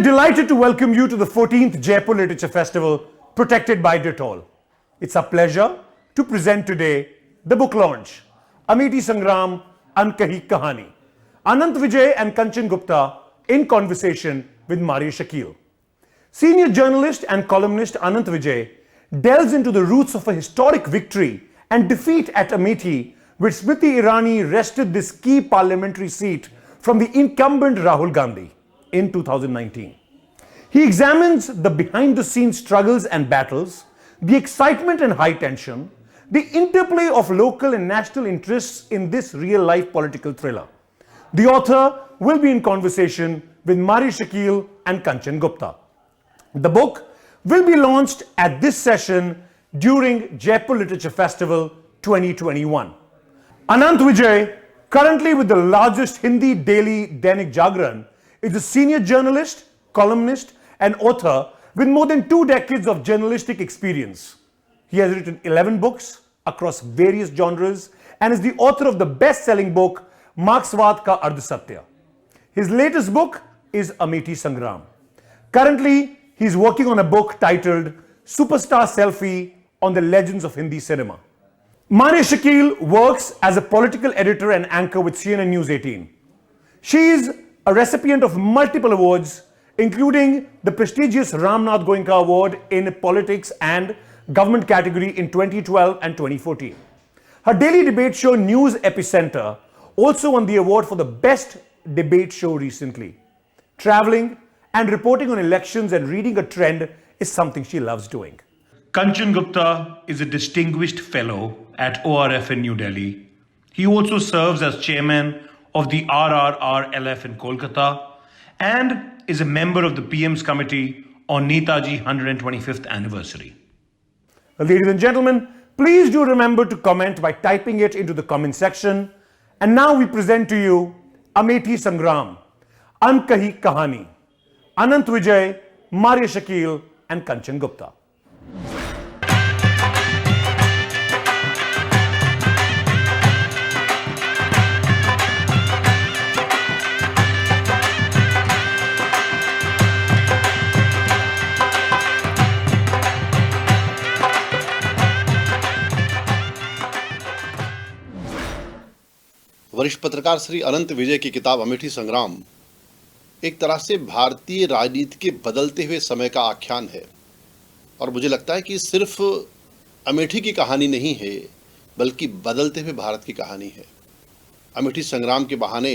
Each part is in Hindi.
delighted to welcome you to the 14th Jaipur Literature Festival, protected by Dettol. It's a pleasure to present today the book launch, Amethi Sangram, Unkahi Kahani. Anant Vijay and Kanchan Gupta in conversation with Maria Shakil. Senior journalist and columnist Anant Vijay delves into the roots of a historic victory and defeat at Amethi, where Smriti Irani wrested this key parliamentary seat from the incumbent Rahul Gandhi in 2019. He examines the behind-the-scenes struggles and battles, the excitement and high tension, the interplay of local and national interests in this real-life political thriller. The author will be in conversation with Maria Shakil and Kanchan Gupta. The book will be launched at this session during Jaipur Literature Festival 2021. Anant Vijay, currently with the largest Hindi daily Dainik Jagran, is a senior journalist, columnist, and author with more than 2 decades of journalistic experience. He has written 11 books across various genres and is the author of the best-selling book Marxwad Ka Ardh Satya. His latest book is Amethi Sangram. Currently, he is working on a book titled Superstar Selfie on the Legends of Hindi Cinema. Maria Shakil works as a political editor and anchor with CNN News 18. She is a recipient of multiple awards, including the prestigious Ramnath Goenka Award in Politics and Government category in 2012 and 2014. Her daily debate show News Epicenter also won the award for the best debate show recently. Traveling and reporting on elections and reading a trend is something she loves doing. Kanchan Gupta is a distinguished fellow at ORF in New Delhi. He also serves as chairman of the RRRLF in Kolkata and is a member of the PM's committee on Netaji 125th anniversary. Ladies and gentlemen, please do remember to comment by typing it into the comment section. And now we present to you Amethi Sangram, Unkahi Kahani, Anant Vijay, Maria Shakil and Kanchan Gupta. वरिष्ठ पत्रकार श्री अनंत विजय की किताब अमेठी संग्राम एक तरह से भारतीय राजनीति के बदलते हुए समय का आख्यान है और मुझे लगता है कि सिर्फ अमेठी की कहानी नहीं है बल्कि बदलते हुए भारत की कहानी है। अमेठी संग्राम के बहाने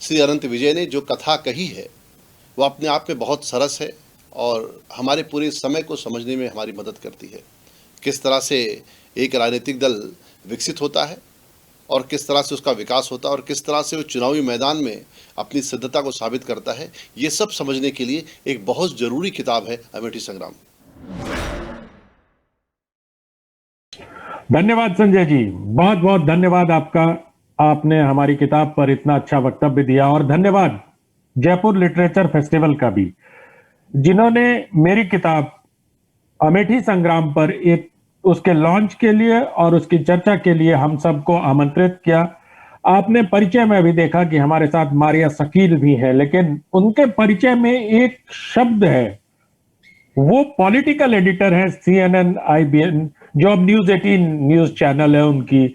श्री अनंत विजय ने जो कथा कही है वो अपने आप में बहुत सरस है और हमारे पूरे समय को समझने में हमारी मदद करती है। किस तरह से एक राजनीतिक दल विकसित होता है और किस तरह से उसका विकास होता है और किस तरह से वो चुनावी मैदान में अपनी सिद्धता को साबित करता है, ये सब समझने के लिए एक बहुत ज़रूरी किताब है अमेठी संग्राम। धन्यवाद संजय जी, बहुत बहुत धन्यवाद आपका। आपने हमारी किताब पर इतना अच्छा वक्तव्य दिया और धन्यवाद जयपुर लिटरेचर फेस्टिवल का भी, जिन्होंने मेरी किताब अमेठी संग्राम पर एक उसके लॉन्च के लिए और उसकी चर्चा के लिए हम सबको आमंत्रित किया। आपने परिचय में भी देखा कि हमारे साथ मारिया शकील भी है, लेकिन उनके परिचय में एक शब्द है, वो पॉलिटिकल एडिटर है CNN IBN, जो अब न्यूज 18 न्यूज चैनल है उनकी।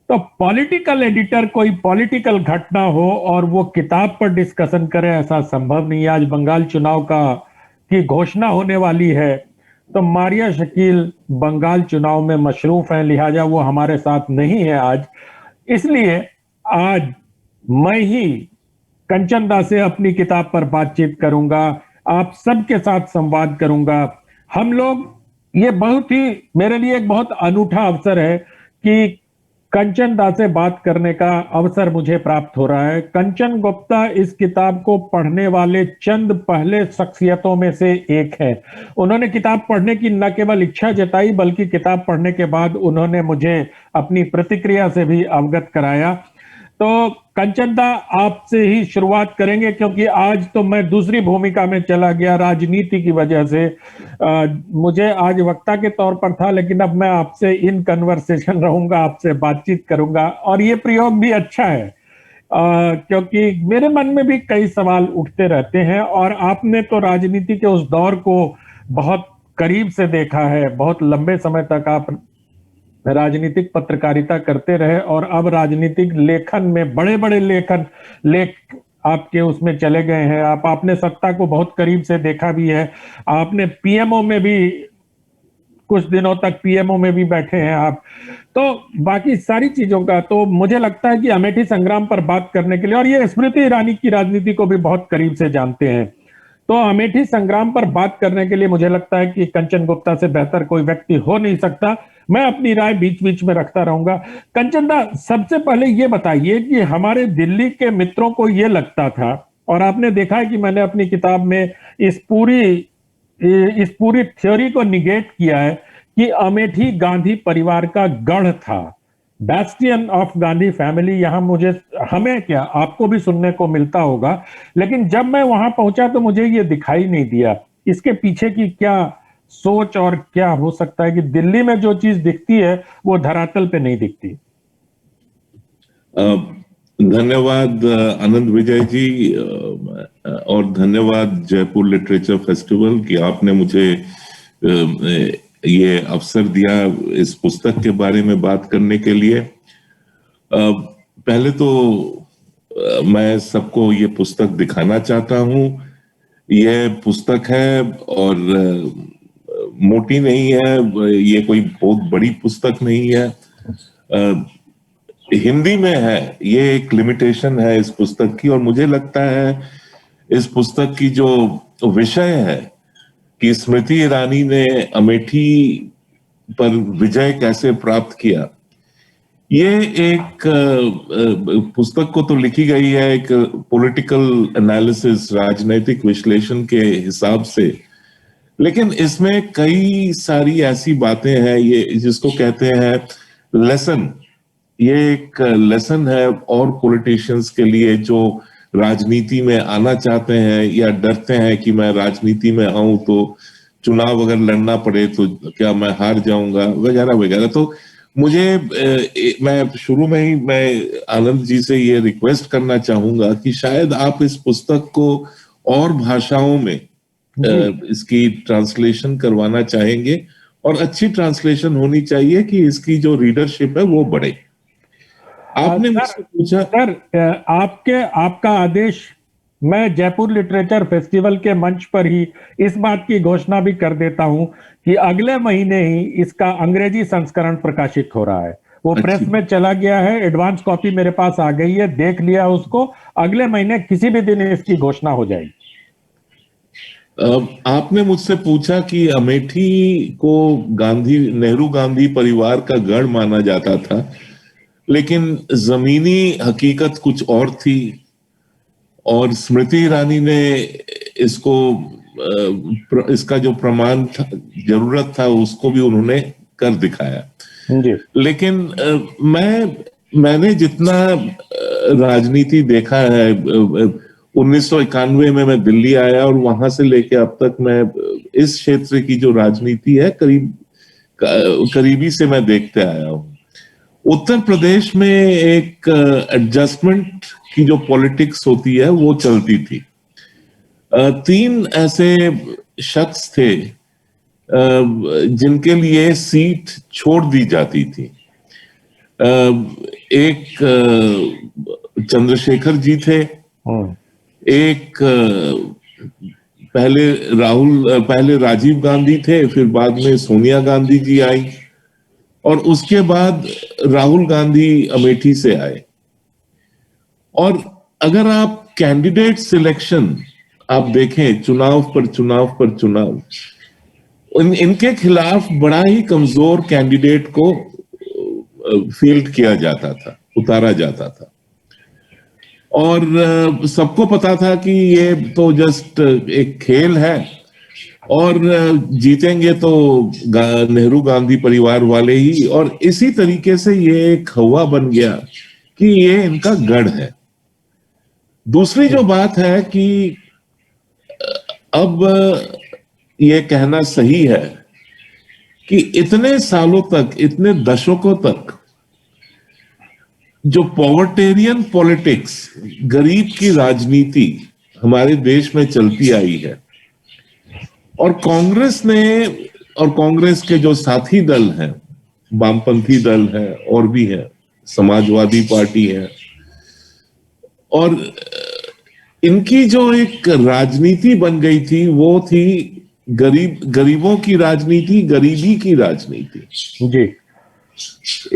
तो पॉलिटिकल एडिटर कोई पॉलिटिकल घटना हो और वो किताब पर डिस्कशन करे, ऐसा संभव नहीं है। आज बंगाल चुनाव की घोषणा होने वाली है, तो मारिया शकील बंगाल चुनाव में मशरूफ हैं, लिहाजा वो हमारे साथ नहीं है आज। इसलिए आज मैं ही कंचन दा से अपनी किताब पर बातचीत करूंगा, आप सबके साथ संवाद करूंगा। हम लोग, ये बहुत ही मेरे लिए एक बहुत अनूठा अवसर है कि कंचन दा से बात करने का अवसर मुझे प्राप्त हो रहा है। कंचन गुप्ता इस किताब को पढ़ने वाले चंद पहले शख्सियतों में से एक है। उन्होंने किताब पढ़ने की न केवल इच्छा जताई बल्कि किताब पढ़ने के बाद उन्होंने मुझे अपनी प्रतिक्रिया से भी अवगत कराया। तो कंचन दा, आपसे ही शुरुआत करेंगे क्योंकि आज तो मैं दूसरी भूमिका में चला गया राजनीति की वजह से। मुझे आज वक्ता के तौर पर था, लेकिन अब मैं आपसे इन कन्वर्सेशन रहूंगा, आपसे बातचीत करूंगा और ये प्रयोग भी अच्छा है। क्योंकि मेरे मन में भी कई सवाल उठते रहते हैं, और आपने तो राजनीति के उस दौर को बहुत करीब से देखा है, बहुत लंबे समय तक आप राजनीतिक पत्रकारिता करते रहे, और अब राजनीतिक लेखन में बड़े बड़े लेख आपके उसमें चले गए हैं। आपने सत्ता को बहुत करीब से देखा भी है, आपने पीएमओ में भी कुछ दिनों तक पीएमओ में भी बैठे हैं आप, तो बाकी सारी चीजों का तो मुझे लगता है कि अमेठी संग्राम पर बात करने के लिए, और ये स्मृति ईरानी की राजनीति को भी बहुत करीब से जानते हैं, तो अमेठी संग्राम पर बात करने के लिए मुझे लगता है कि कंचन गुप्ता से बेहतर कोई व्यक्ति हो नहीं सकता। मैं अपनी राय बीच बीच में रखता रहूंगा। कंचन दा, सबसे पहले ये बताइए कि हमारे दिल्ली के मित्रों को ये लगता था, और आपने देखा है कि मैंने अपनी किताब में इस पूरी थ्योरी को निगेट किया है कि अमेठी गांधी परिवार का गढ़ था, बैस्टियन ऑफ गांधी फैमिली। यहां हमें क्या, आपको भी सुनने को मिलता होगा, लेकिन जब मैं वहां पहुंचा तो मुझे ये दिखाई नहीं दिया। इसके पीछे की क्या सोच और क्या हो सकता है कि दिल्ली में जो चीज दिखती है वो धरातल पे नहीं दिखती? धन्यवाद आनंद विजय जी, और धन्यवाद जयपुर लिटरेचर फेस्टिवल कि आपने मुझे ये अवसर दिया इस पुस्तक के बारे में बात करने के लिए। पहले तो मैं सबको ये पुस्तक दिखाना चाहता हूँ। यह पुस्तक है और मोटी नहीं है, ये कोई बहुत बड़ी पुस्तक नहीं है, हिंदी में है। ये एक लिमिटेशन है इस पुस्तक की, और मुझे लगता है इस पुस्तक की जो विषय है कि स्मृति ईरानी ने अमेठी पर विजय कैसे प्राप्त किया, ये एक पुस्तक को तो लिखी गई है एक पॉलिटिकल एनालिसिस, राजनैतिक विश्लेषण के हिसाब से, लेकिन इसमें कई सारी ऐसी बातें हैं, ये जिसको कहते हैं लेसन। ये एक लेसन है और पॉलिटिशियंस के लिए जो राजनीति में आना चाहते हैं या डरते हैं कि मैं राजनीति में आऊं तो चुनाव अगर लड़ना पड़े तो क्या मैं हार जाऊंगा, वगैरह वगैरह। तो मुझे मैं शुरू में ही मैं आनंद जी से ये रिक्वेस्ट करना चाहूंगा कि शायद आप इस पुस्तक को और भाषाओं में इसकी ट्रांसलेशन करवाना चाहेंगे, और अच्छी ट्रांसलेशन होनी चाहिए कि इसकी जो रीडरशिप है वो बढ़े। आपने मुझसे पूछा सर, आपका आदेश, मैं जयपुर लिटरेचर फेस्टिवल के मंच पर ही इस बात की घोषणा भी कर देता हूं कि अगले महीने ही इसका अंग्रेजी संस्करण प्रकाशित हो रहा है। वो प्रेस में चला गया है, एडवांस कॉपी मेरे पास आ गई है, देख लिया उसको। अगले महीने किसी भी दिन इसकी घोषणा हो जाएगी। आपने मुझसे पूछा कि अमेठी को नेहरू गांधी परिवार का गढ़ माना जाता था, लेकिन जमीनी हकीकत कुछ और थी, और स्मृति ईरानी ने इसको इसका जो प्रमाण था, जरूरत था, उसको भी उन्होंने कर दिखाया जी। लेकिन मैंने जितना राजनीति देखा है, 1991 में मैं दिल्ली आया और वहां से लेके अब तक मैं इस क्षेत्र की जो राजनीति है करीबी से मैं देखते आया हूं। उत्तर प्रदेश में एक एडजस्टमेंट की जो पॉलिटिक्स होती है वो चलती थी। 3 ऐसे शख्स थे जिनके लिए सीट छोड़ दी जाती थी। एक चंद्रशेखर जी थे, एक पहले राजीव गांधी थे, फिर बाद में सोनिया गांधी जी आई, और उसके बाद राहुल गांधी अमेठी से आए। और अगर आप कैंडिडेट सिलेक्शन आप देखें, चुनाव पर चुनाव, इनके खिलाफ बड़ा ही कमजोर कैंडिडेट को फील्ड किया जाता था, उतारा जाता था, और सबको पता था कि ये तो जस्ट एक खेल है, और जीतेंगे तो नेहरू गांधी परिवार वाले ही। और इसी तरीके से ये एक हवा बन गया कि ये इनका गढ़ है। दूसरी जो बात है कि अब ये कहना सही है कि इतने सालों तक, इतने दशकों तक जो पॉवर्टेरियन पॉलिटिक्स, गरीब की राजनीति हमारे देश में चलती आई है, और कांग्रेस के जो साथी दल हैं, वामपंथी दल है और भी है, समाजवादी पार्टी है, और इनकी जो एक राजनीति बन गई थी वो थी गरीबों की राजनीति, गरीबी की राजनीति। जी।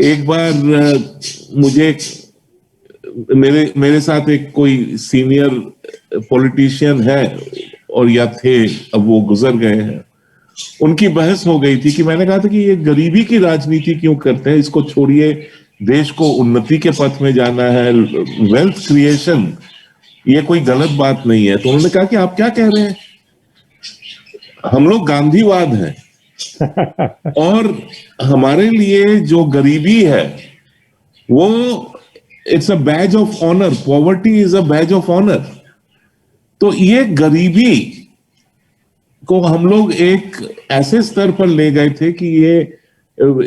एक बार मुझे मेरे साथ एक कोई सीनियर पॉलिटिशियन है और या थे, अब वो गुजर गए हैं, उनकी बहस हो गई थी कि मैंने कहा था कि ये गरीबी की राजनीति क्यों करते हैं, इसको छोड़िए, देश को उन्नति के पथ में जाना है, वेल्थ क्रिएशन, ये कोई गलत बात नहीं है। तो उन्होंने कहा कि आप क्या कह रहे हैं, हम लोग गांधीवाद हैं और हमारे लिए जो गरीबी है वो it's a badge of honour, poverty is a badge of honour. तो ये गरीबी को हम लोग एक ऐसे स्तर पर ले गए थे कि ये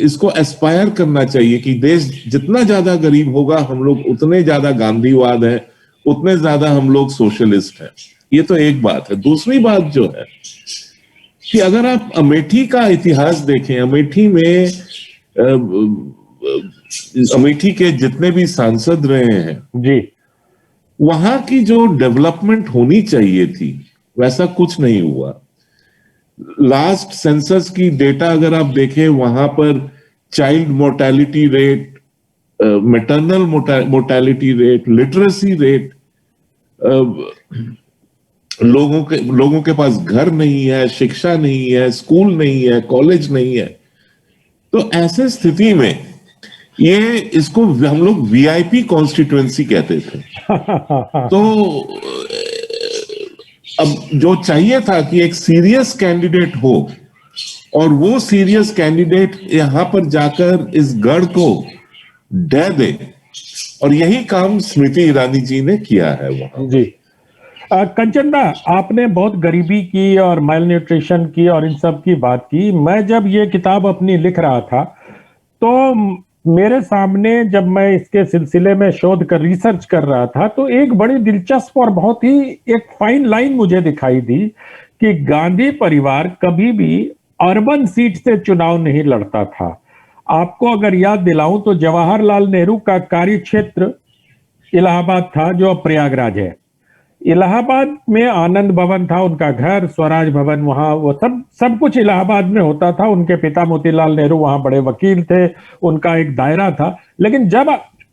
इसको एस्पायर करना चाहिए कि देश जितना ज्यादा गरीब होगा हम लोग उतने ज्यादा गांधीवाद है, उतने ज्यादा हम लोग सोशलिस्ट हैं। ये तो एक बात है। दूसरी बात जो है कि अगर आप अमेठी का इतिहास देखें, अमेठी के जितने भी सांसद रहे हैं जी, वहां की जो डेवलपमेंट होनी चाहिए थी वैसा कुछ नहीं हुआ। लास्ट सेंसस की डेटा अगर आप देखें, वहां पर child mortality rate, maternal mortality rate, literacy rate, लोगों के पास घर नहीं है, शिक्षा नहीं है, स्कूल नहीं है, कॉलेज नहीं है। तो ऐसे स्थिति में इसको हम लोग वीआईपी कॉन्स्टिट्यूएंसी कहते थे। तो अब जो चाहिए था कि एक सीरियस कैंडिडेट हो और वो सीरियस कैंडिडेट यहां पर जाकर इस गढ़ को ढह दे, और यही काम स्मृति ईरानी जी ने किया है वहां। जी। कंचन दा, आपने बहुत गरीबी की और माल न्यूट्रिशन की और इन सब की बात की। मैं जब ये किताब अपनी लिख रहा था तो मेरे सामने, जब मैं इसके सिलसिले में शोध कर रिसर्च कर रहा था, तो एक बड़ी दिलचस्प और बहुत ही एक फाइन लाइन मुझे दिखाई दी कि गांधी परिवार कभी भी अर्बन सीट से चुनाव नहीं लड़ता था। आपको अगर याद दिलाऊं तो जवाहरलाल नेहरू का कार्य क्षेत्र इलाहाबाद था, जो अब प्रयागराज है। इलाहाबाद में आनंद भवन था, उनका घर, स्वराज भवन, वहां वो सब कुछ इलाहाबाद में होता था। उनके पिता मोतीलाल नेहरू वहां बड़े वकील थे, उनका एक दायरा था। लेकिन जब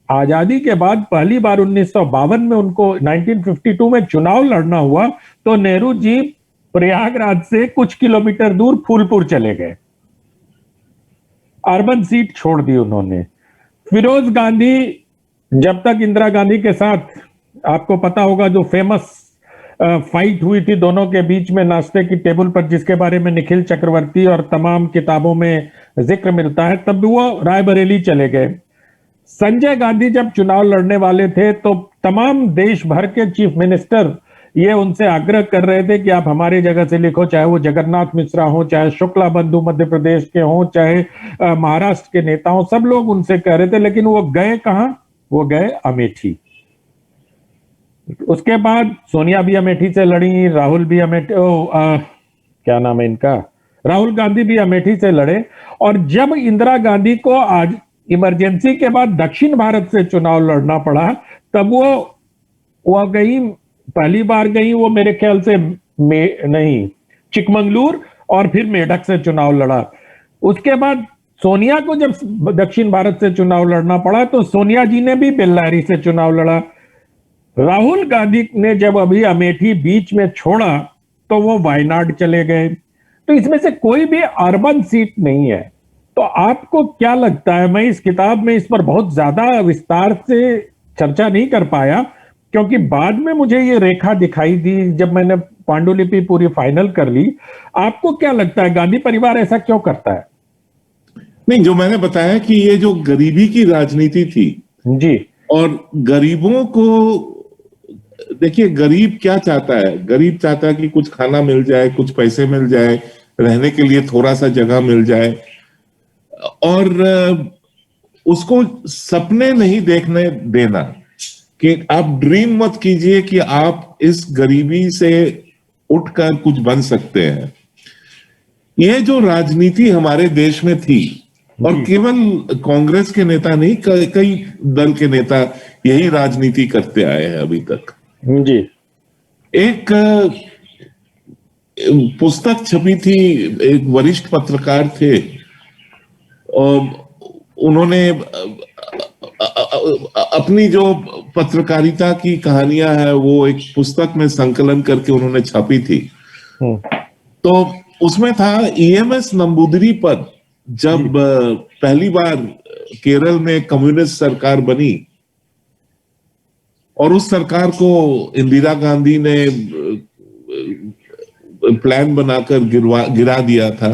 आजादी के बाद पहली बार 1952 में उनको 1952 में चुनाव लड़ना हुआ तो नेहरू जी प्रयागराज से कुछ किलोमीटर दूर फूलपुर चले गए, अर्बन सीट छोड़ दी उन्होंने। फिरोज गांधी, जब तक इंदिरा गांधी के साथ, आपको पता होगा जो फेमस फाइट हुई थी दोनों के बीच में नाश्ते की टेबल पर, जिसके बारे में निखिल चक्रवर्ती और तमाम किताबों में जिक्र मिलता है, तब वो रायबरेली चले गए। संजय गांधी जब चुनाव लड़ने वाले थे तो तमाम देश भर के चीफ मिनिस्टर ये उनसे आग्रह कर रहे थे कि आप हमारी जगह से लिखो, चाहे वो जगन्नाथ मिश्रा हो, चाहे शुक्ला बंधु मध्य प्रदेश के हों, चाहे महाराष्ट्र के नेता हों, सब लोग उनसे कह रहे थे। लेकिन वो गए कहां? वो गए अमेठी। उसके बाद सोनिया भी अमेठी से लड़ी, राहुल भी अमेठी, क्या नाम है इनका, राहुल गांधी भी अमेठी से लड़े। और जब इंदिरा गांधी को आज इमरजेंसी के बाद दक्षिण भारत से चुनाव लड़ना पड़ा, तब वो गई, पहली बार गई वो मेरे ख्याल से चिकमंगलूर, और फिर मेढक से चुनाव लड़ा। उसके बाद सोनिया को जब दक्षिण भारत से चुनाव लड़ना पड़ा तो सोनिया जी ने भी बेल्लारी से चुनाव लड़ा। राहुल गांधी ने जब अभी अमेठी बीच में छोड़ा तो वो वायनाड चले गए। तो इसमें से कोई भी अर्बन सीट नहीं है। तो आपको क्या लगता है? मैं इस किताब में इस पर बहुत ज्यादा विस्तार से चर्चा नहीं कर पाया, क्योंकि बाद में मुझे ये रेखा दिखाई दी जब मैंने पांडुलिपि पूरी फाइनल कर ली। आपको क्या लगता है गांधी परिवार ऐसा क्यों करता है? नहीं, जो मैंने बताया कि ये जो गरीबी की राजनीति थी जी, और गरीबों को, देखिए गरीब क्या चाहता है? गरीब चाहता है कि कुछ खाना मिल जाए, कुछ पैसे मिल जाए, रहने के लिए थोड़ा सा जगह मिल जाए, और उसको सपने नहीं देखने देना, कि आप ड्रीम मत कीजिए कि आप इस गरीबी से उठकर कुछ बन सकते हैं। ये जो राजनीति हमारे देश में थी, और केवल कांग्रेस के नेता नहीं, कई दल के नेता यही राजनीति करते आए हैं अभी तक। जी। एक पुस्तक छपी थी, एक वरिष्ठ पत्रकार थे और उन्होंने अपनी जो पत्रकारिता की कहानियां है वो एक पुस्तक में संकलन करके उन्होंने छापी थी। तो उसमें था ईएमएस नंबूदरी पर जब पहली बार केरल में कम्युनिस्ट सरकार बनी और उस सरकार को इंदिरा गांधी ने प्लान बनाकर गिरा दिया था,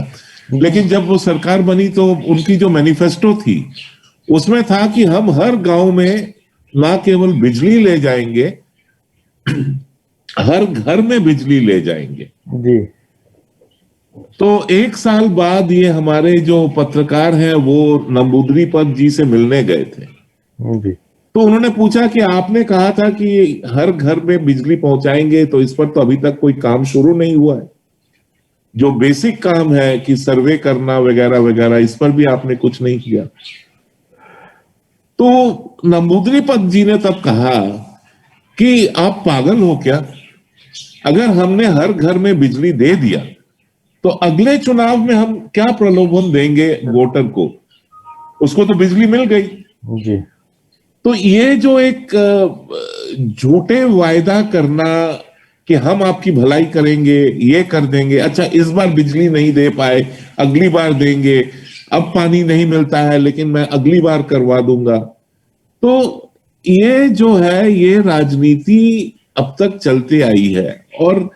लेकिन जब वो सरकार बनी तो उनकी जो मैनिफेस्टो थी उसमें था कि हम हर गांव में ना केवल बिजली ले जाएंगे, हर घर में बिजली ले जाएंगे। जी। तो एक साल बाद ये हमारे जो पत्रकार हैं वो नंबूदरी पद जी से मिलने गए थे। जी। तो उन्होंने पूछा कि आपने कहा था कि हर घर में बिजली पहुंचाएंगे, तो इस पर तो अभी तक कोई काम शुरू नहीं हुआ है। जो बेसिक काम है कि सर्वे करना वगैरह वगैरह, इस पर भी आपने कुछ नहीं किया। तो नंबूदरी पद जी ने तब कहा कि आप पागल हो क्या? अगर हमने हर घर में बिजली दे दिया तो अगले चुनाव में हम क्या प्रलोभन देंगे वोटर को? उसको तो बिजली मिल गई। जी। तो ये जो एक झूठे वायदा करना कि हम आपकी भलाई करेंगे, ये कर देंगे, अच्छा इस बार बिजली नहीं दे पाए, अगली बार देंगे, अब पानी नहीं मिलता है लेकिन मैं अगली बार करवा दूंगा। तो ये जो है ये राजनीति अब तक चलती आई है, और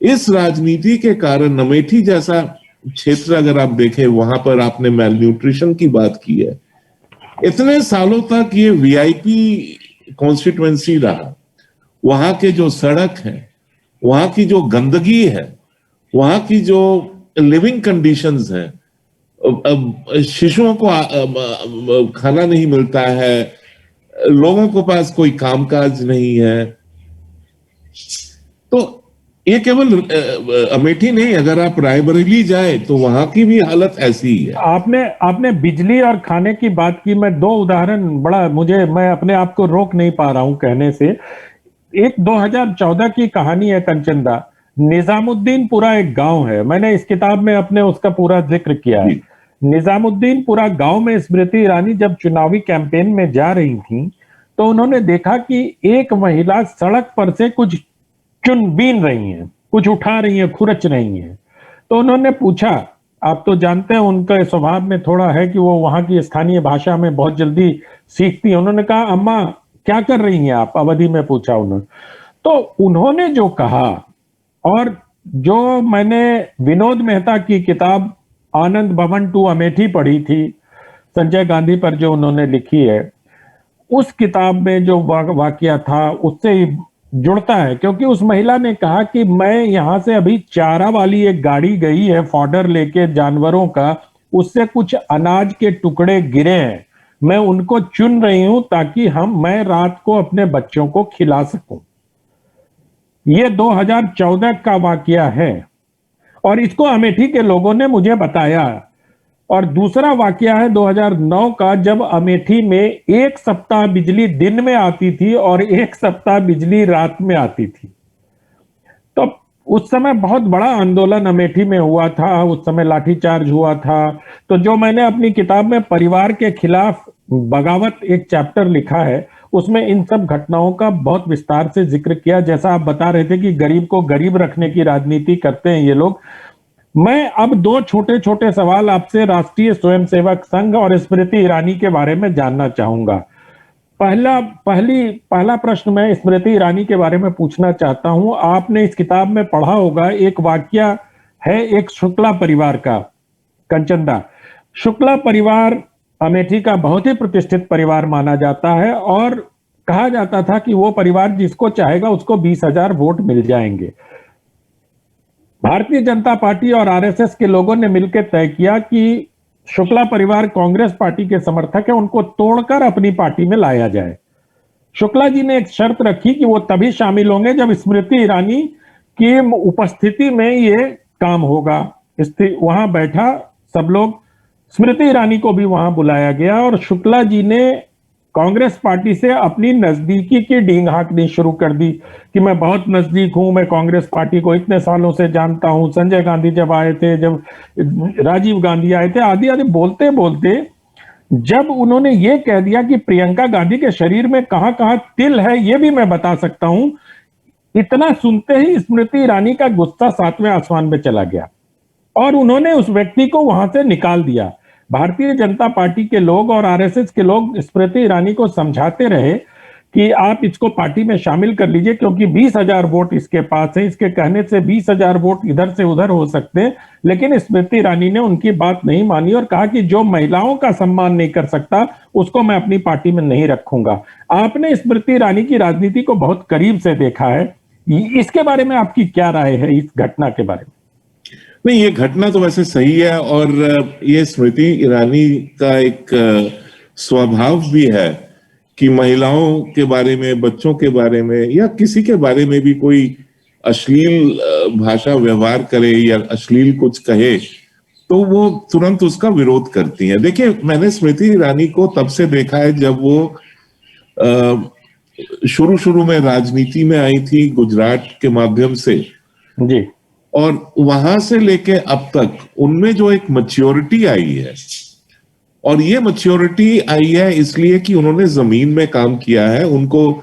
इस राजनीति के कारण अमेठी जैसा क्षेत्र अगर आप देखें, वहां पर आपने मेल न्यूट्रिशन की बात की है। इतने सालों तक ये वीआईपी कॉन्स्टिट्युएंसी रहा। वहां के जो सड़क है, वहां की जो गंदगी है, वहां की जो लिविंग कंडीशंस हैं, शिशुओं को खाना नहीं मिलता है, लोगों के पास कोई कामकाज नहीं है। तो ये केवल अमेठी नहीं, अगर आप रायबरेली जाए तो वहां की भी हालत ऐसी ही है। आपने बिजली और खाने की बात की। मैं दो उदाहरण मैं अपने आप को रोक नहीं पा रहा हूं कहने से। एक 2014 की कहानी है कंचनदा। निजामुद्दीनपुरा एक गांव है, मैंने इस किताब में अपने उसका पूरा जिक्र किया है। निजामुद्दीनपुरा गांव में स्मृति ईरानी जब चुनावी कैंपेन में जा रही थी तो उन्होंने देखा कि एक महिला सड़क पर से कुछ बीन रही हैं, कुछ उठा रही हैं, खुरच रही हैं। तो उन्होंने पूछा, आप तो जानते हैं उनके स्वभाव में थोड़ा है कि वो वहां की स्थानीय भाषा में बहुत जल्दी सीखती है। उन्होंने कहा, अम्मा क्या कर रही हैं आप? अवधि में पूछा उन्होंने। तो उन्होंने जो कहा, और जो मैंने विनोद मेहता की किताब आनंद भवन टू अमेठी पढ़ी थी, संजय गांधी पर जो उन्होंने लिखी है, उस किताब में जो वाकया था उससे जुड़ता है। क्योंकि उस महिला ने कहा कि मैं यहां से अभी चारा वाली एक गाड़ी गई है फॉडर लेके जानवरों का, उससे कुछ अनाज के टुकड़े गिरे हैं, मैं उनको चुन रही हूं ताकि मैं रात को अपने बच्चों को खिला सकूं। ये 2014 का वाकया है और इसको अमेठी के लोगों ने मुझे बताया। और दूसरा वाकया है 2009 का, जब अमेठी में एक सप्ताह बिजली दिन में आती थी और एक सप्ताह बिजली रात में आती थी। तो उस समय बहुत बड़ा आंदोलन अमेठी में हुआ था, उस समय लाठीचार्ज हुआ था। तो जो मैंने अपनी किताब में परिवार के खिलाफ बगावत एक चैप्टर लिखा है, उसमें इन सब घटनाओं का बहुत विस्तार से जिक्र किया। जैसा आप बता रहे थे कि गरीब को गरीब रखने की राजनीति करते हैं ये लोग। मैं अब दो छोटे छोटे सवाल आपसे राष्ट्रीय स्वयंसेवक संघ और स्मृति ईरानी के बारे में जानना चाहूंगा। पहला प्रश्न मैं स्मृति ईरानी के बारे में पूछना चाहता हूं। आपने इस किताब में पढ़ा होगा, एक वाकया है एक शुक्ला परिवार का, कंचनदा। शुक्ला परिवार अमेठी का बहुत ही प्रतिष्ठित परिवार माना जाता है और कहा जाता था कि वो परिवार जिसको चाहेगा उसको 20,000 वोट मिल जाएंगे। भारतीय जनता पार्टी और आरएसएस के लोगों ने मिलकर तय किया कि शुक्ला परिवार कांग्रेस पार्टी के समर्थक है, उनको तोड़कर अपनी पार्टी में लाया जाए। शुक्ला जी ने एक शर्त रखी कि वो तभी शामिल होंगे जब स्मृति ईरानी की उपस्थिति में ये काम होगा। वहां बैठा सब लोग, स्मृति ईरानी को भी वहां बुलाया गया और शुक्ला जी ने कांग्रेस पार्टी से अपनी नजदीकी की डींग हाँकनी शुरू कर दी कि मैं बहुत नजदीक हूं, मैं कांग्रेस पार्टी को इतने सालों से जानता हूं, संजय गांधी जब आए थे, जब राजीव गांधी आए थे, आदि आदि बोलते बोलते जब उन्होंने ये कह दिया कि प्रियंका गांधी के शरीर में कहां कहां तिल है ये भी मैं बता सकता हूं, इतना सुनते ही स्मृति ईरानी का गुस्सा 7वें आसमान में चला गया और उन्होंने उस व्यक्ति को वहां से निकाल दिया। भारतीय जनता पार्टी के लोग और आरएसएस के लोग स्मृति ईरानी को समझाते रहे कि आप इसको पार्टी में शामिल कर लीजिए क्योंकि 20,000 वोट इसके पास है, इसके कहने से 20,000 वोट इधर से उधर हो सकते हैं। लेकिन स्मृति ईरानी ने उनकी बात नहीं मानी और कहा कि जो महिलाओं का सम्मान नहीं कर सकता उसको मैं अपनी पार्टी में नहीं रखूंगा। आपने स्मृति ईरानी की राजनीति को बहुत करीब से देखा है, इसके बारे में आपकी क्या राय है, इस घटना के बारे में? नहीं, ये घटना तो वैसे सही है और ये स्मृति ईरानी का एक स्वभाव भी है कि महिलाओं के बारे में, बच्चों के बारे में या किसी के बारे में भी कोई अश्लील भाषा व्यवहार करे या अश्लील कुछ कहे तो वो तुरंत उसका विरोध करती हैं। देखिए, मैंने स्मृति ईरानी को तब से देखा है जब वो शुरू शुरू में राजनीति में आई थी गुजरात के माध्यम से जी, और वहां से लेके अब तक उनमें जो एक मैच्योरिटी आई है, और ये मैच्योरिटी आई है इसलिए कि उन्होंने जमीन में काम किया है। उनको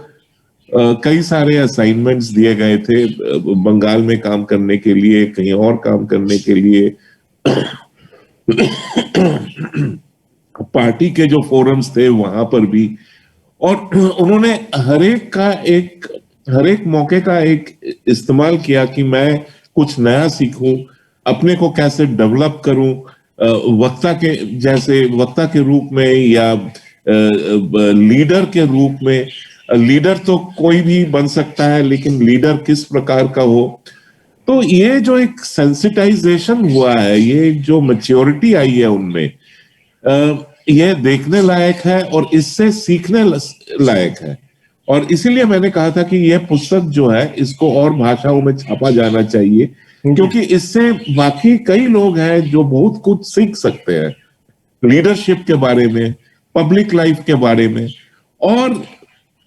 कई सारे असाइनमेंट्स दिए गए थे बंगाल में काम करने के लिए, कहीं और काम करने के लिए। पार्टी के जो फोरम्स थे वहां पर भी, और उन्होंने हर एक मौके का एक इस्तेमाल किया कि मैं कुछ नया सीखूं, अपने को कैसे डेवलप करूं, वक्ता के रूप में या लीडर के रूप में। लीडर तो कोई भी बन सकता है, लेकिन लीडर किस प्रकार का हो। तो ये जो एक सेंसिटाइजेशन हुआ है, ये जो मैच्योरिटी आई है उनमें, ये देखने लायक है और इससे सीखने लायक है। और इसीलिए मैंने कहा था कि यह पुस्तक जो है इसको और भाषाओं में छापा जाना चाहिए, क्योंकि इससे बाकी कई लोग हैं जो बहुत कुछ सीख सकते हैं लीडरशिप के बारे में, पब्लिक लाइफ के बारे में। और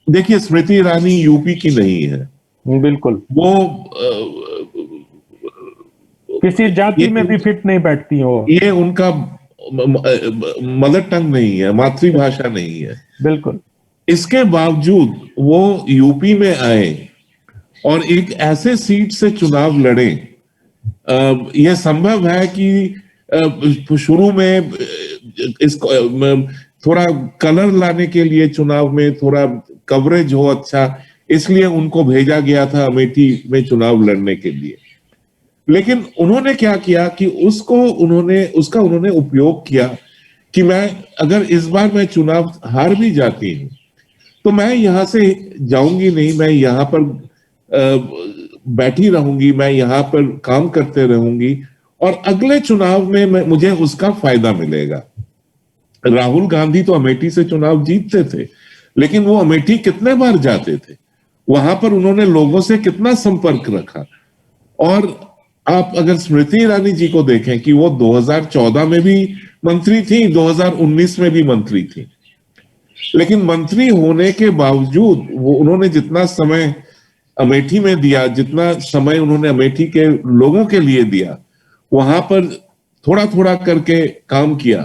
देखिए, स्मृति ईरानी यूपी की नहीं है, बिल्कुल, वो किसी जाति में भी फिट नहीं बैठती हो, ये उनका मदर टंग नहीं है, मातृभाषा नहीं है। बिल्कुल। इसके बावजूद वो यूपी में आए और एक ऐसे सीट से चुनाव लड़े। यह संभव है कि शुरू में इसको थोड़ा कलर लाने के लिए चुनाव में थोड़ा कवरेज हो अच्छा, इसलिए उनको भेजा गया था अमेठी में चुनाव लड़ने के लिए। लेकिन उन्होंने क्या किया कि उसका उन्होंने उपयोग किया कि मैं अगर इस बार मैं चुनाव हार भी जाती हूँ तो मैं यहां से जाऊंगी नहीं, मैं यहाँ पर बैठी रहूंगी, मैं यहाँ पर काम करते रहूंगी और अगले चुनाव में मुझे उसका फायदा मिलेगा। राहुल गांधी तो अमेठी से चुनाव जीतते थे, लेकिन वो अमेठी कितने बार जाते थे, वहां पर उन्होंने लोगों से कितना संपर्क रखा। और आप अगर स्मृति ईरानी जी को देखें कि वो 2014 में भी मंत्री थी, 2019 में भी मंत्री थी, लेकिन मंत्री होने के बावजूद उन्होंने जितना समय अमेठी में दिया, जितना समय उन्होंने अमेठी के लोगों के लिए दिया, वहां पर थोड़ा थोड़ा करके काम किया,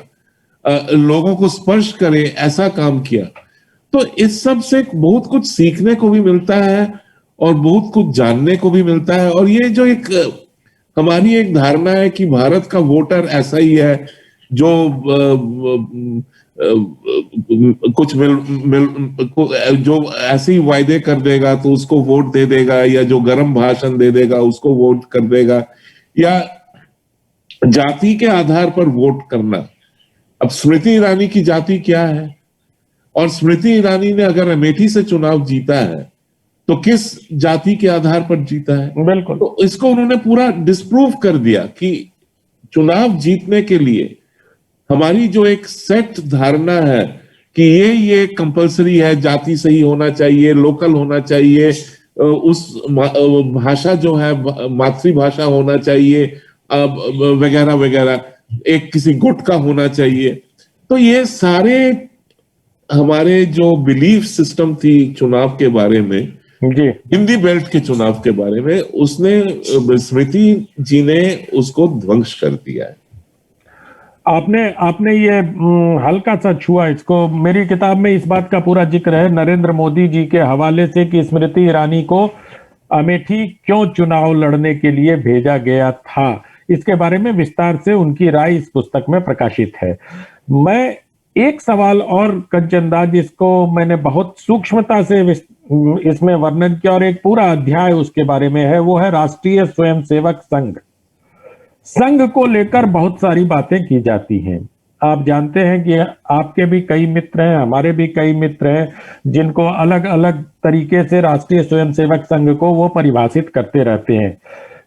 लोगों को स्पर्श करे ऐसा काम किया। तो इस सब से बहुत कुछ सीखने को भी मिलता है और बहुत कुछ जानने को भी मिलता है। और ये जो एक हमारी एक धारणा है कि भारत का वोटर ऐसा ही है जो जो ऐसे ही वायदे कर देगा तो उसको वोट दे देगा, या जो गर्म भाषण दे देगा उसको वोट कर देगा, या जाति के आधार पर वोट करना। अब स्मृति ईरानी की जाति क्या है, और स्मृति ईरानी ने अगर अमेठी से चुनाव जीता है तो किस जाति के आधार पर जीता है? बिल्कुल। तो इसको उन्होंने पूरा डिस्प्रूव कर दिया कि चुनाव जीतने के लिए हमारी जो एक सेट धारणा है कि ये कंपलसरी है, जाति सही होना चाहिए, लोकल होना चाहिए, भाषा जो है मातृभाषा होना चाहिए, वगैरह वगैरह, एक किसी गुट का होना चाहिए। तो ये सारे हमारे जो बिलीफ सिस्टम थी चुनाव के बारे में, जी हिंदी बेल्ट के चुनाव के बारे में, उसने स्मृति जी ने उसको ध्वंस कर दिया है। आपने आपने ये हल्का सा छुआ इसको। मेरी किताब में इस बात का पूरा जिक्र है नरेंद्र मोदी जी के हवाले से कि स्मृति ईरानी को अमेठी क्यों चुनाव लड़ने के लिए भेजा गया था। इसके बारे में विस्तार से उनकी राय इस पुस्तक में प्रकाशित है। मैं एक सवाल और कंचनदास, जिसको मैंने बहुत सूक्ष्मता से इसमें वर्णन किया और एक पूरा अध्याय उसके बारे में है, वो है राष्ट्रीय स्वयंसेवक संघ। संघ को लेकर बहुत सारी बातें की जाती हैं। आप जानते हैं कि आपके भी कई मित्र हैं, हमारे भी कई मित्र हैं, जिनको अलग अलग तरीके से राष्ट्रीय स्वयंसेवक संघ को वो परिभाषित करते रहते हैं,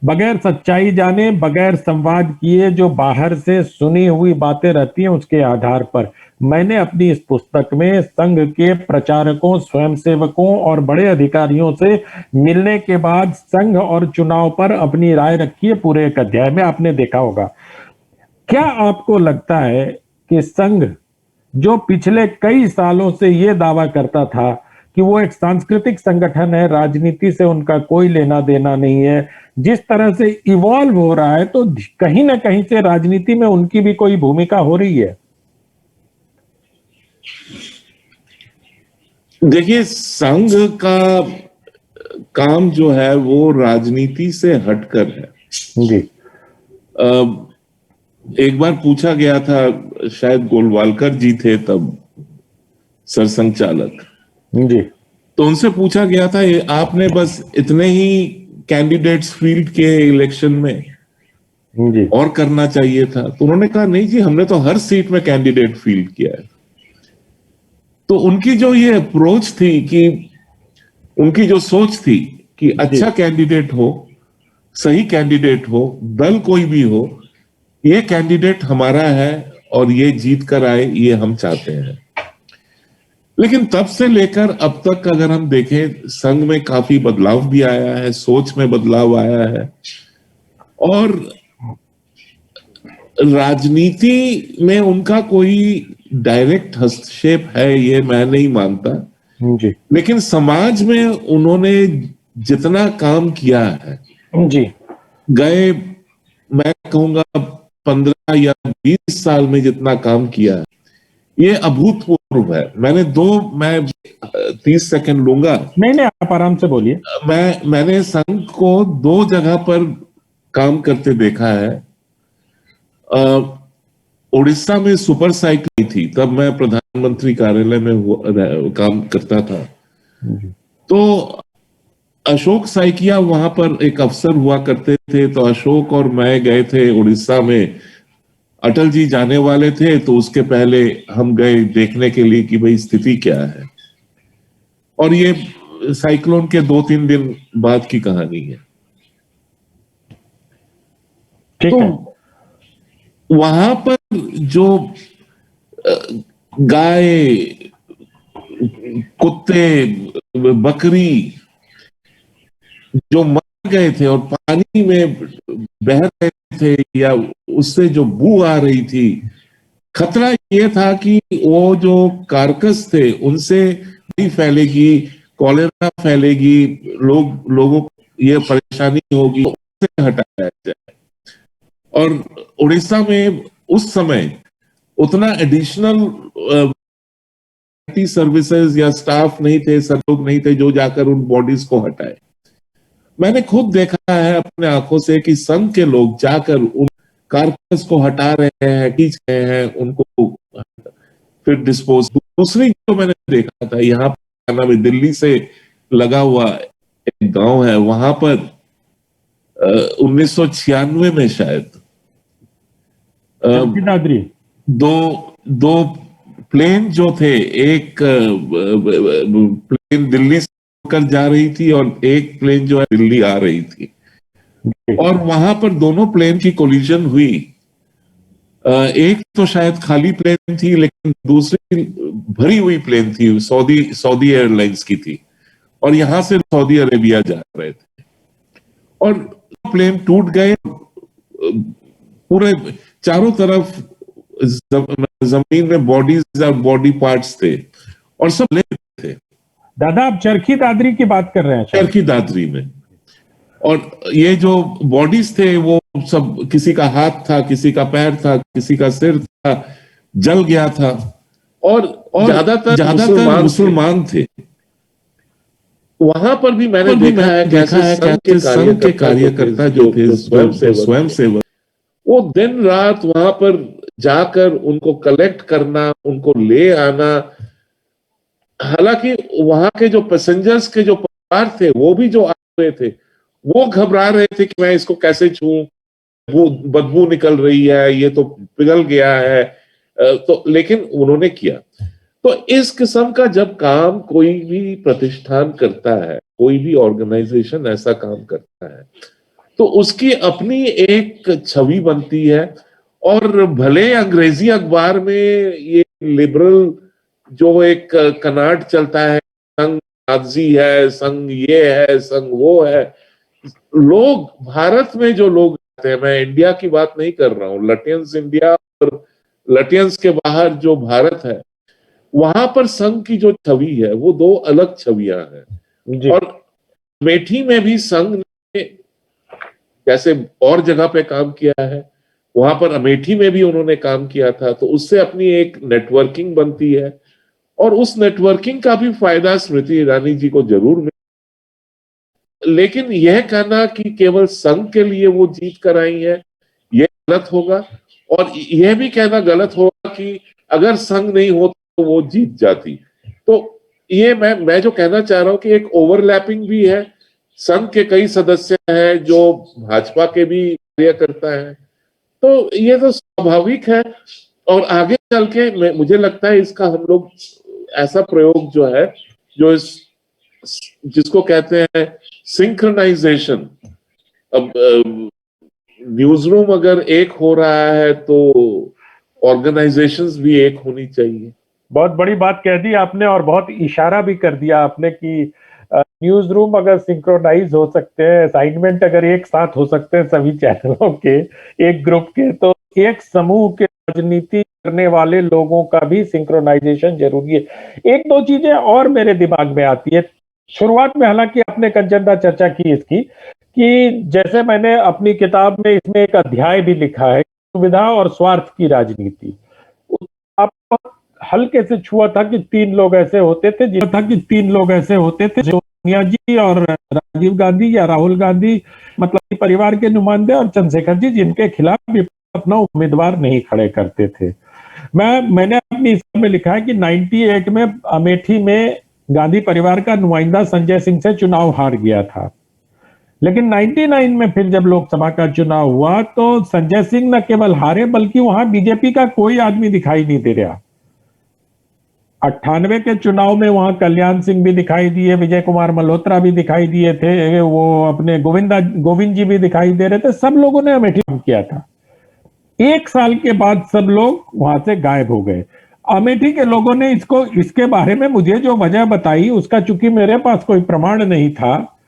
बगैर सच्चाई जाने, बगैर संवाद किए, जो बाहर से सुनी हुई बातें रहती हैं उसके आधार पर। मैंने अपनी इस पुस्तक में संघ के प्रचारकों, स्वयंसेवकों और बड़े अधिकारियों से मिलने के बाद संघ और चुनाव पर अपनी राय रखी है। पूरे एक अध्याय में आपने देखा होगा। क्या आपको लगता है कि संघ, जो पिछले कई सालों से ये दावा करता था कि वो एक सांस्कृतिक संगठन है, राजनीति से उनका कोई लेना देना नहीं है, जिस तरह से इवॉल्व हो रहा है, तो कहीं ना कहीं से राजनीति में उनकी भी कोई भूमिका हो रही है? देखिए, संघ का काम जो है वो राजनीति से हटकर है। जी एक बार पूछा गया था, शायद गोलवालकर जी थे तब सरसंघ चालक, जी तो उनसे पूछा गया था, ये आपने बस इतने ही कैंडिडेट्स फील्ड के इलेक्शन में जी और करना चाहिए था? तो उन्होंने कहा, नहीं जी, हमने तो हर सीट में कैंडिडेट फील्ड किया है। तो उनकी जो ये अप्रोच थी, कि उनकी जो सोच थी कि अच्छा कैंडिडेट हो, सही कैंडिडेट हो, दल कोई भी हो, ये कैंडिडेट हमारा है और ये जीत कर आए, ये हम चाहते हैं। लेकिन तब से लेकर अब तक अगर हम देखें, संघ में काफी बदलाव भी आया है, सोच में बदलाव आया है, और राजनीति में उनका कोई डायरेक्ट हस्तक्षेप है ये मैं नहीं मानता। जी लेकिन समाज में उन्होंने जितना काम किया है, जी गए मैं कहूंगा 15 या 20 साल में जितना काम किया है, ये अभूतपूर्व है। मैं 30 सेकंड लूंगा। नहीं नहीं, आप आराम से बोलिए। मैंने संघ को 2 जगह पर काम करते देखा है। उड़ीसा में सुपर साइकिल थी, तब मैं प्रधानमंत्री कार्यालय में काम करता था। तो अशोक साइकिया वहां पर एक अफसर हुआ करते थे, तो अशोक और मैं गए थे उड़ीसा में। अटल जी जाने वाले थे, तो उसके पहले हम गए देखने के लिए कि भाई स्थिति क्या है। और ये साइक्लोन के 2-3 दिन बाद की कहानी है। ठीक है। वहां पर जो गाय, कुत्ते, बकरी जो मर गए थे और पानी में बह रहे थे, या उससे जो बू आ रही थी, खतरा ये था कि वो जो कारकस थे उनसे भी फैलेगी, कॉलेरा फैलेगी, लोगों को ये परेशानी होगी, उससे हटाया जाए। और उड़ीसा में उस समय उतना एडिशनल सर्विसेज या स्टाफ नहीं थे, सब लोग नहीं थे जो जाकर उन बॉडीज को हटाए। मैंने खुद देखा है अपने आंखों से कि संघ के लोग जाकर उन कारकस को हटा रहे हैं, खींच रहे हैं, उनको फिर डिस्पोज। दूसरी जो मैंने देखा था, यहाँ पर दिल्ली से लगा हुआ एक गांव है, वहां पर 1996 में शायद दादरी दो प्लेन जो थे, एक प्लेन दिल्ली से होकर जा रही थी और एक प्लेन जो है दिल्ली आ रही थी, और वहां पर दोनों प्लेन की कोलिजन हुई। एक तो शायद खाली प्लेन थी, लेकिन दूसरी भरी हुई प्लेन थी, सऊदी एयरलाइंस की थी, और यहां से सऊदी अरेबिया जा रहे थे, और प्लेन टूट गए। पूरे चारों तरफ जमीन में बॉडीज और बॉडी पार्ट्स थे, और सब ले थे। दादा, आप चरखी दादरी की बात कर रहे हैं शायद? चरखी दादरी में। और ये जो बॉडीज थे वो सब, किसी का हाथ था, किसी का पैर था, किसी का सिर था, जल गया था, और ज्यादातर मुसलमान थे। वहां पर भी मैंने देखा है कैसे संघ के कार्यकर्ता जो थे, स्वयं सेवक, वो दिन रात वहां पर जाकर उनको कलेक्ट करना, उनको ले आना। हालांकि वहां के जो पैसेंजर्स के जो परिवार थे, वो भी जो आ रहे थे, वो घबरा रहे थे कि मैं इसको कैसे छूऊं, वो बदबू निकल रही है, ये तो पिघल गया है। तो लेकिन उन्होंने किया। तो इस किस्म का जब काम कोई भी प्रतिष्ठान करता है, कोई भी ऑर्गेनाइजेशन ऐसा काम करता है, तो उसकी अपनी एक छवि बनती है। और भले अंग्रेजी अखबार में ये लिबरल जो एक कनाट चलता है, संघ नाज़ी है, संघ ये है, संघ वो है, लोग भारत में जो लोग आते हैं, मैं इंडिया की बात नहीं कर रहा हूं, लटियंस इंडिया और लटियंस के बाहर जो भारत है, वहां पर संघ की जो छवि है वो दो अलग छवियां हैं। और अमेठी में भी संघ ने जैसे और जगह पे काम किया है, वहां पर अमेठी में भी उन्होंने काम किया था, तो उससे अपनी एक नेटवर्किंग बनती है, और उस नेटवर्किंग का भी फायदा स्मृति ईरानी जी को जरूर मिला। लेकिन यह कहना कि केवल संघ के लिए वो जीत कर आई है, यह गलत होगा। और यह भी कहना गलत होगा कि अगर संघ नहीं होता तो वो जीत जाती। तो ये मैं जो कहना चाह रहा हूं कि एक ओवरलैपिंग भी है। संघ के कई सदस्य हैं जो भाजपा के भी कार्यकर्ता हैं, तो ये तो स्वाभाविक है। और आगे चल के मुझे लगता है इसका हम लोग ऐसा प्रयोग जो है, जो जिसको कहते हैं सिंक्रोनाइजेशन, अब न्यूज रूम अगर एक हो रहा है तो ऑर्गेनाइजेशंस भी एक होनी चाहिए। बहुत बड़ी बात कह दी आपने, और बहुत इशारा भी कर दिया आपने कि न्यूज रूम अगर सिंक्रोनाइज हो सकते हैं, असाइनमेंट अगर एक साथ हो सकते हैं सभी चैनलों के, एक ग्रुप के, तो एक समूह के राजनीति करने वाले लोगों का भी सिंक्रोनाइजेशन जरूरी है। एक दो चीजें और मेरे दिमाग में आती है। शुरुआत में हालांकि आपने कंचनदा चर्चा की इसकी, कि जैसे मैंने अपनी किताब में इसमें एक अध्याय भी लिखा है, सुविधा और स्वार्थ की राजनीति। आप हल्के से छुआ था कि तीन लोग ऐसे होते थे जो सोनिया जी और राजीव गांधी या राहुल गांधी, मतलब परिवार के नुमाइंदे, और चंद्रशेखर जी, जिनके खिलाफ अपना उम्मीदवार नहीं खड़े करते थे। मैंने अपनी इसमें लिखा है कि 98 में अमेठी में गांधी परिवार का नुमाइंदा संजय सिंह से चुनाव हार गया था, लेकिन 99 में फिर जब लोकसभा का चुनाव हुआ तो संजय सिंह न केवल हारे, बल्कि वहां बीजेपी का कोई आदमी दिखाई नहीं दे रहा। 98 के चुनाव में वहां कल्याण सिंह भी दिखाई दिए, विजय कुमार मल्होत्रा भी दिखाई दिए थे, वो अपने गोविंद जी भी दिखाई दे रहे थे, सब लोगों ने अमेठी में किया था। एक साल के बाद सब लोग वहां से गायब हो गए। अमेठी के लोगों ने इसके बारे में मुझे जो वजह बताई, उसका चूंकि मेरे पास कोई प्रमाण नहीं था,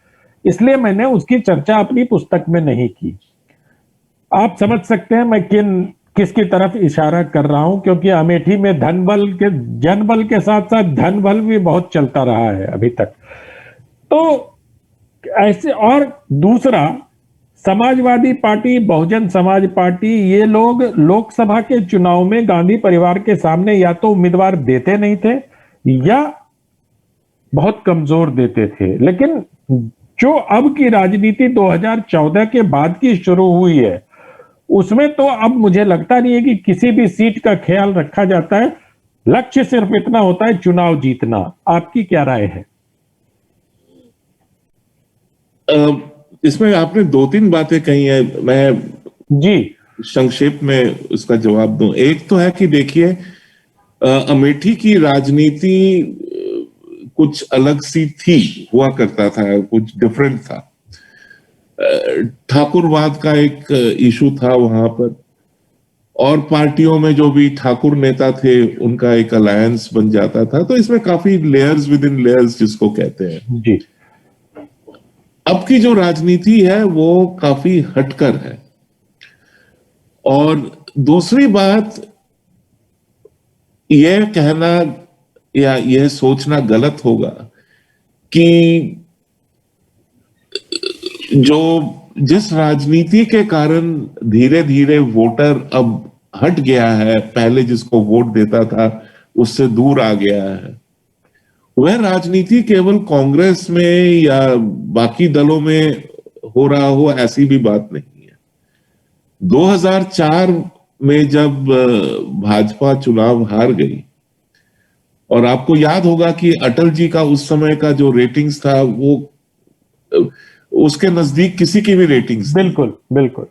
इसलिए मैंने उसकी चर्चा अपनी पुस्तक में नहीं की। आप समझ सकते हैं मैं किसकी तरफ इशारा कर रहा हूं, क्योंकि अमेठी में जनबल के साथ साथ धनबल भी बहुत चलता रहा है अभी तक। तो ऐसे, और दूसरा, समाजवादी पार्टी, बहुजन समाज पार्टी, ये लोग लोकसभा के चुनाव में गांधी परिवार के सामने या तो उम्मीदवार देते नहीं थे या बहुत कमजोर देते थे। लेकिन जो अब की राजनीति 2014 के बाद की शुरू हुई है, उसमें तो अब मुझे लगता नहीं है कि किसी भी सीट का ख्याल रखा जाता है। लक्ष्य सिर्फ इतना होता है, चुनाव जीतना। आपकी क्या राय है? इसमें आपने दो तीन बातें कही है, मैं जी संक्षेप में उसका जवाब दूं। एक तो है कि देखिए, अमेठी की राजनीति कुछ अलग सी थी, हुआ करता था, कुछ डिफरेंट था। ठाकुरवाद का एक इशू था वहां पर, और पार्टियों में जो भी ठाकुर नेता थे उनका एक अलायंस बन जाता था। तो इसमें काफी लेयर्स विद इन लेयर्स जिसको कहते हैं। जी। अब की जो राजनीति है वो काफी हटकर है। और दूसरी बात, यह कहना या यह सोचना गलत होगा कि जो जिस राजनीति के कारण धीरे धीरे वोटर अब हट गया है, पहले जिसको वोट देता था उससे दूर आ गया है, वह राजनीति केवल कांग्रेस में या बाकी दलों में हो रहा हो ऐसी भी बात नहीं है। 2004 में जब भाजपा चुनाव हार गई, और आपको याद होगा कि अटल जी का उस समय का जो रेटिंग्स था वो उसके नजदीक किसी की भी रेटिंग्स, बिल्कुल बिल्कुल,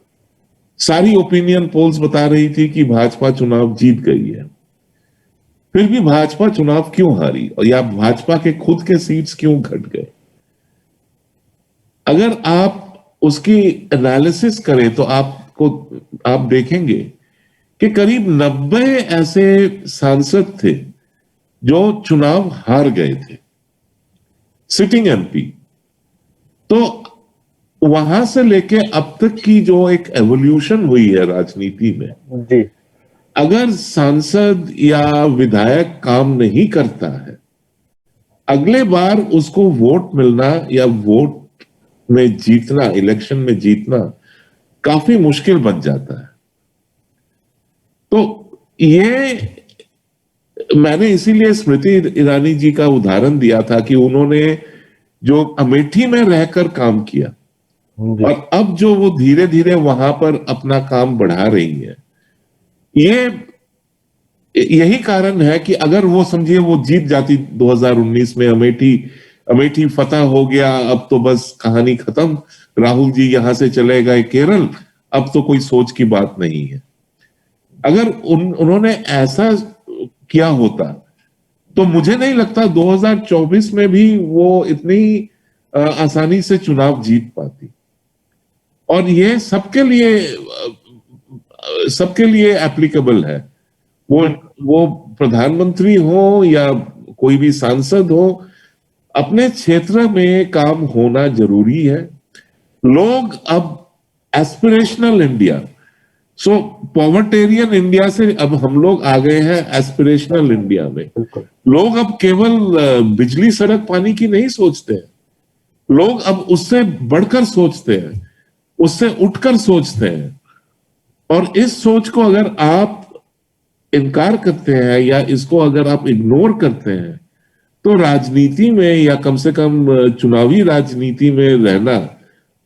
सारी ओपिनियन पोल्स बता रही थी कि भाजपा चुनाव जीत गई है। फिर भी भाजपा चुनाव क्यों हारी, और या भाजपा के खुद के सीट्स क्यों घट गए? अगर आप उसकी एनालिसिस करें तो आप देखेंगे कि करीब 90 ऐसे सांसद थे जो चुनाव हार गए थे, सिटिंग एमपी। तो वहां से लेके अब तक की जो एक एवोल्यूशन हुई है राजनीति में, जी, अगर सांसद या विधायक काम नहीं करता है, अगले बार उसको वोट मिलना या वोट में जीतना, इलेक्शन में जीतना काफी मुश्किल बन जाता है। तो ये मैंने इसीलिए स्मृति ईरानी जी का उदाहरण दिया था कि उन्होंने जो अमेठी में रहकर काम किया जी, और अब जो वो धीरे धीरे वहां पर अपना काम बढ़ा रही है, यही कारण है कि अगर वो समझिए वो जीत जाती 2019 में, अमेठी फतह हो गया, अब तो बस कहानी खत्म, राहुल जी यहां से चले गए केरल, अब तो कोई सोच की बात नहीं है। अगर उन्होंने ऐसा किया होता तो मुझे नहीं लगता 2024 में भी वो इतनी आसानी से चुनाव जीत पाती। और ये सबके लिए एप्लीकेबल है, वो प्रधानमंत्री हो या कोई भी सांसद हो, अपने क्षेत्र में काम होना जरूरी है। लोग अब एस्पिरेशनल इंडिया, सो पॉवर्टेरियन इंडिया से अब हम लोग आ गए हैं एस्पिरेशनल इंडिया में। बिल्कुल। लोग अब केवल बिजली सड़क पानी की नहीं सोचते हैं, लोग अब उससे बढ़कर सोचते हैं, उससे उठकर सोचते हैं। और इस सोच को अगर आप इनकार करते हैं या इसको अगर आप इग्नोर करते हैं तो राजनीति में या कम से कम चुनावी राजनीति में रहना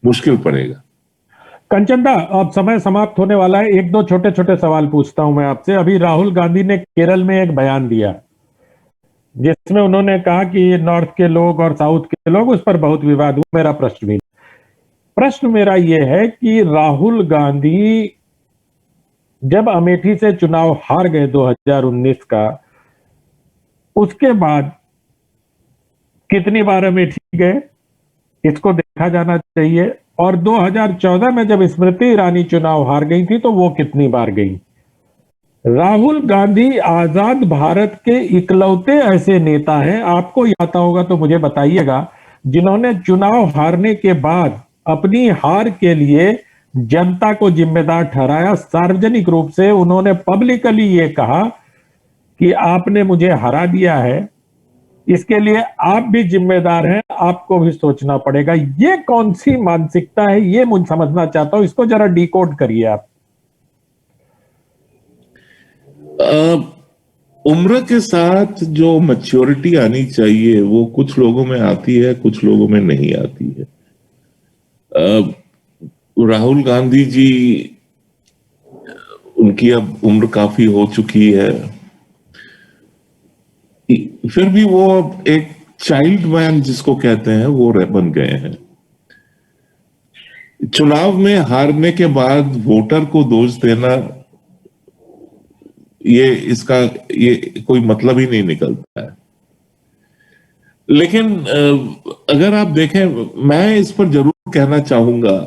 मुश्किल पड़ेगा। कंचन दा, अब समय समाप्त होने वाला है। एक दो छोटे छोटे सवाल पूछता हूं मैं आपसे। अभी राहुल गांधी ने केरल में एक बयान दिया जिसमें उन्होंने कहा कि नॉर्थ के लोग और साउथ के लोग, उस पर बहुत विवाद हुआ। मेरा प्रश्न मेरा यह है कि राहुल गांधी जब अमेठी से चुनाव हार गए 2019 का, उसके बाद कितनी बार अमेठी गए, इसको देखा जाना चाहिए। और 2014 में जब स्मृति ईरानी चुनाव हार गई थी तो वो कितनी बार गई। राहुल गांधी आजाद भारत के इकलौते ऐसे नेता हैं, आपको याद होगा तो मुझे बताइएगा, जिन्होंने चुनाव हारने के बाद अपनी हार के लिए जनता को जिम्मेदार ठहराया। सार्वजनिक रूप से उन्होंने पब्लिकली ये कहा कि आपने मुझे हरा दिया है, इसके लिए आप भी जिम्मेदार हैं, आपको भी सोचना पड़ेगा। ये कौन सी मानसिकता है, ये मुझे समझना चाहता हूं, इसको जरा डिकोड करिए आप। उम्र के साथ जो मैच्योरिटी आनी चाहिए वो कुछ लोगों में आती है, कुछ लोगों में नहीं आती है। राहुल गांधी जी, उनकी अब उम्र काफी हो चुकी है, फिर भी वो अब एक चाइल्ड मैन जिसको कहते हैं वो बन गए हैं। चुनाव में हारने के बाद वोटर को दोष देना, ये कोई मतलब ही नहीं निकलता है। लेकिन अगर आप देखें, मैं इस पर जरूर कहना चाहूंगा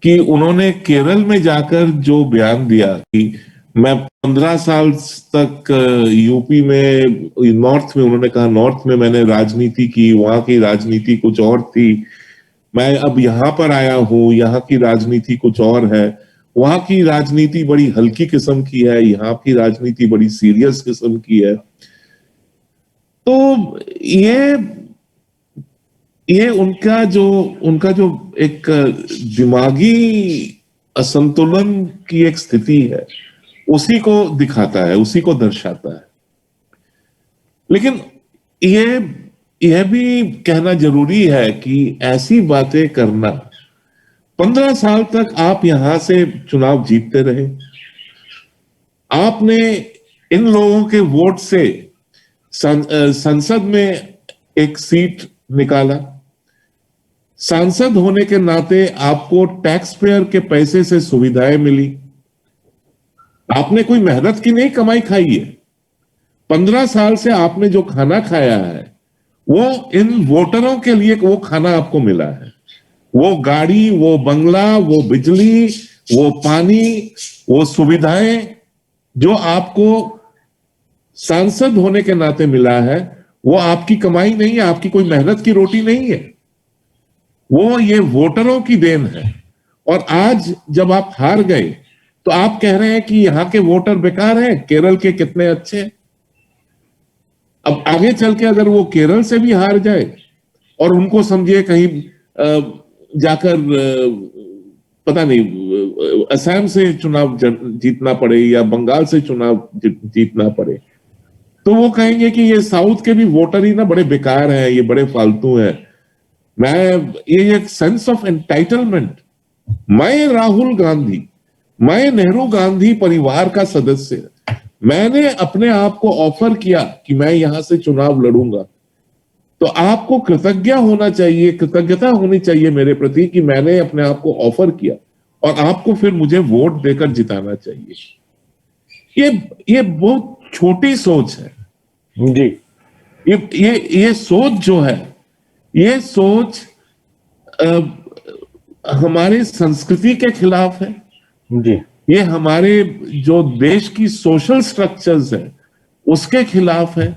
कि उन्होंने केरल में जाकर जो बयान दिया कि मैं 15 साल तक यूपी में, नॉर्थ में, उन्होंने कहा नॉर्थ में मैंने राजनीति की, वहां की राजनीति कुछ और थी, मैं अब यहां पर आया हूं, यहाँ की राजनीति कुछ और है, वहां की राजनीति बड़ी हल्की किस्म की है, यहाँ की राजनीति बड़ी सीरियस किस्म की है। तो ये उनका जो एक दिमागी असंतुलन की एक स्थिति है, उसी को दिखाता है, उसी को दर्शाता है। लेकिन यह भी कहना जरूरी है कि ऐसी बातें करना, 15 साल तक आप यहां से चुनाव जीतते रहे, आपने इन लोगों के वोट से संसद में एक सीट निकाला, सांसद होने के नाते आपको टैक्स पेयर के पैसे से सुविधाएं मिली, आपने कोई मेहनत की नहीं कमाई खाई है। 15 साल से आपने जो खाना खाया है वो इन वोटरों के लिए वो खाना आपको मिला है, वो गाड़ी, वो बंगला, वो बिजली, वो पानी, वो सुविधाएं जो आपको सांसद होने के नाते मिला है, वो आपकी कमाई नहीं है, आपकी कोई मेहनत की रोटी नहीं है, वो ये वोटरों की देन है। और आज जब आप हार गए तो आप कह रहे हैं कि यहां के वोटर बेकार हैं, केरल के कितने अच्छे हैं। अब आगे चल के अगर वो केरल से भी हार जाए और उनको समझिए कहीं जाकर पता नहीं असम से चुनाव जीतना पड़े या बंगाल से चुनाव जीतना पड़े, तो वो कहेंगे कि ये साउथ के भी वोटर ही ना बड़े बेकार हैं, ये बड़े फालतू हैं। ये एक सेंस ऑफ एंटाइटलमेंट, मैं राहुल गांधी, मैं नेहरू गांधी परिवार का सदस्य, मैंने अपने आप को ऑफर किया कि मैं यहां से चुनाव लड़ूंगा, तो आपको कृतज्ञ होना चाहिए, कृतज्ञता होनी चाहिए मेरे प्रति कि मैंने अपने आप को ऑफर किया और आपको फिर मुझे वोट देकर जिताना चाहिए। ये बहुत छोटी सोच है जी। ये सोच जो है, ये सोच हमारी संस्कृति के खिलाफ है जी। ये हमारे जो देश की सोशल स्ट्रक्चर्स है उसके खिलाफ है।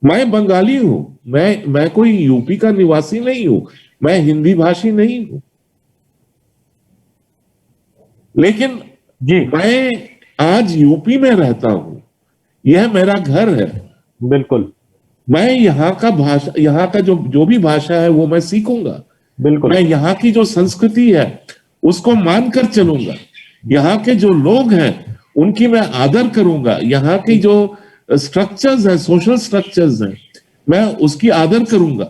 मैं बंगाली हूं, मैं कोई यूपी का निवासी नहीं हूं, मैं हिंदी भाषी नहीं हूं, लेकिन जी मैं आज यूपी में रहता हूं, यह मेरा घर है। बिल्कुल मैं यहाँ का जो भी भाषा है वो मैं सीखूंगा, बिल्कुल। मैं यहाँ की जो संस्कृति है उसको मानकर चलूंगा, यहाँ के जो लोग हैं उनकी मैं आदर करूंगा, यहाँ की जो स्ट्रक्चर्स हैं, सोशल स्ट्रक्चर्स हैं, मैं उसकी आदर करूंगा।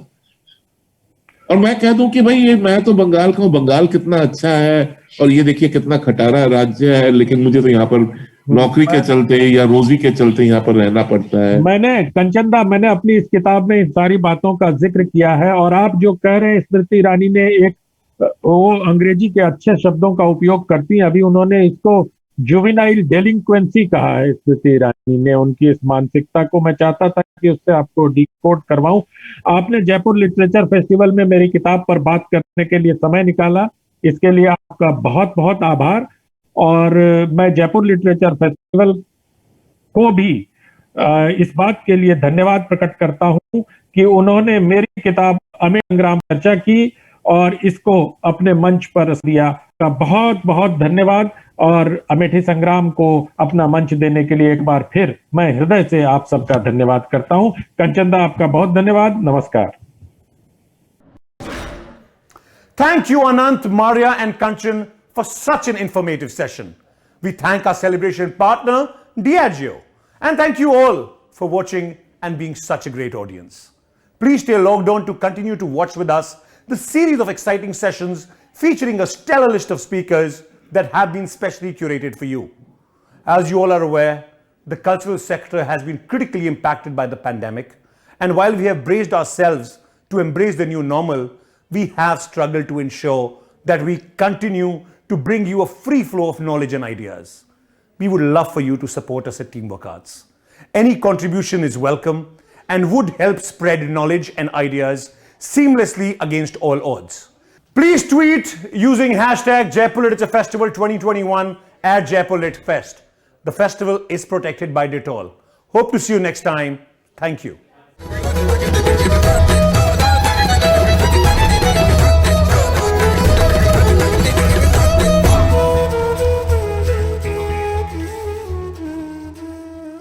और मैं कह दूं कि भाई ये मैं तो बंगाल का हूं, बंगाल कितना अच्छा है और ये देखिए कितना खटारा राज्य है, लेकिन मुझे तो यहाँ पर नौकरी के चलते या रोजी के चलते यहाँ पर रहना पड़ता है। मैंने अपनी इस किताब में इन सारी बातों का जिक्र किया है। और आप जो कह रहे हैं, स्मृति ईरानी ने वो अंग्रेजी के अच्छे शब्दों का उपयोग करती हैं, अभी उन्होंने इसको जुवेनाइल डेलिंक्वेंसी कहा है स्मृति ईरानी ने, उनकी इस मानसिकता को मैं चाहता था कि उससे आपको डिकोड करवाऊं। आपने जयपुर लिटरेचर फेस्टिवल में मेरी किताब पर बात करने के लिए समय निकाला, इसके लिए आपका बहुत बहुत आभार। और मैं जयपुर लिटरेचर फेस्टिवल को भी इस बात के लिए धन्यवाद प्रकट करता हूं कि उन्होंने मेरी किताब अमेठी संग्राम चर्चा की और इसको अपने मंच पर दिया। का बहुत बहुत धन्यवाद। और अमेठी संग्राम को अपना मंच देने के लिए एक बार फिर मैं हृदय से आप सबका धन्यवाद करता हूं। कंचनदा, आपका बहुत धन्यवाद। नमस्कार। Thank you, Anant, Maria, and Kanchan, for such an informative session. We thank our celebration partner, Diageo, and thank you all for watching and being such a great audience. Please stay logged on to continue to watch with us the series of exciting sessions featuring a stellar list of speakers that have been specially curated for you. As you all are aware, the cultural sector has been critically impacted by the pandemic, and while we have braced ourselves to embrace the new normal, we have struggled to ensure that we continue to bring you a free flow of knowledge and ideas. We would love for you to support us at Teamwork Arts. Any contribution is welcome and would help spread knowledge and ideas seamlessly against all odds. Please tweet using hashtag Jaipur Literature Festival 2021 at Jaipur Lit Fest. The festival is protected by Dettol. Hope to see you next time. Thank you.